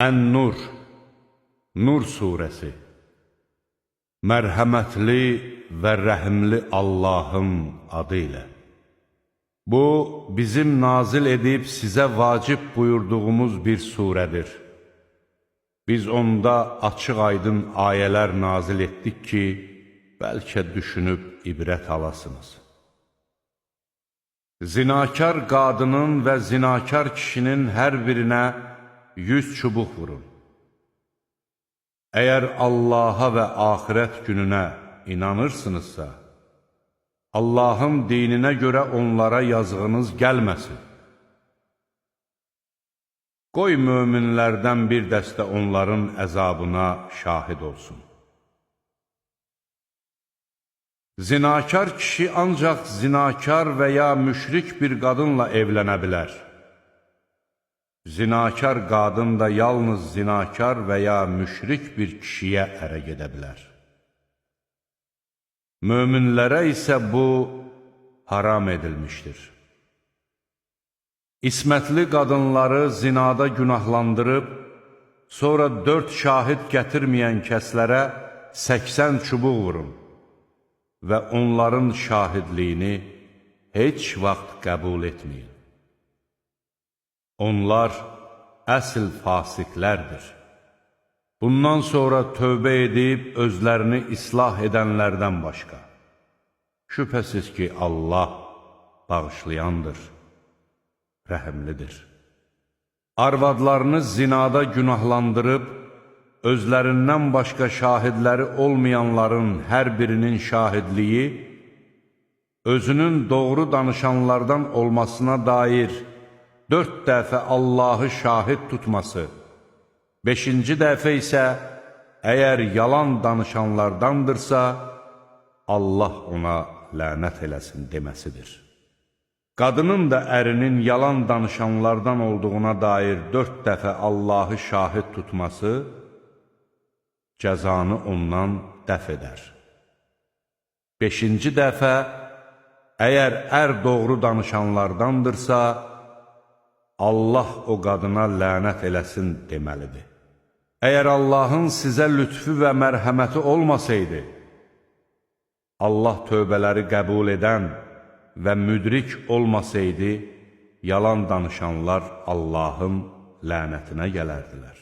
Ən-Nur, Nur surəsi. Mərhəmətli və rəhimli Allahın adı ilə. Bu, bizim nazil edib sizə vacib buyurduğumuz bir surədir. Biz onda açıq-aydın ayələr nazil etdik ki, bəlkə düşünüb ibrət alasınız. Zinakar qadının və zinakar kişinin hər birinə 100 çubuq vurun. Əgər Allaha və axirət gününə inanırsınızsa, Allahın dininə görə onlara yazığınız gəlməsin. Qoy möminlərdən bir dəstə onların əzabına şahid olsun. Zinakar kişi ancaq zinakar və ya müşrik bir qadınla evlənə bilər. Zinakar qadın da yalnız zinakar və ya müşrik bir kişiyə ərə gedə bilər. Möminlərə isə bu haram edilmişdir. İsmətli qadınları zinada günahlandırıb, sonra 4 şahid gətirməyən kəslərə 80 çubuq vurun və onların şahidliyini heç vaxt qəbul etməyin. Onlar əsl fasiqlərdir. Bundan sonra tövbə edib özlərini islah edənlərdən başqa. Şübhəsiz ki, Allah bağışlayandır, rəhimlidir. Arvadlarını zinada günahlandırıb, özlərindən başqa şahidləri olmayanların hər birinin şahidliyi, özünün doğru danışanlardan olmasına dair 4 dəfə Allahı şahid tutması, 5-ci dəfə isə əgər yalan danışanlardandırsa, Allah ona lənət eləsin deməsidir. Qadının da ərinin yalan danışanlardan olduğuna dair 4 dəfə Allahı şahid tutması, cəzanı ondan dəf edər. 5-ci dəfə, əgər ər doğru danışanlardandırsa, Allah o qadına lənət eləsin deməlidir. Əgər Allahın sizə lütfü və mərhəməti olmasaydı, Allah tövbələri qəbul edən və müdrik olmasaydı, yalan danışanlar Allahın lənətinə gələrdilər.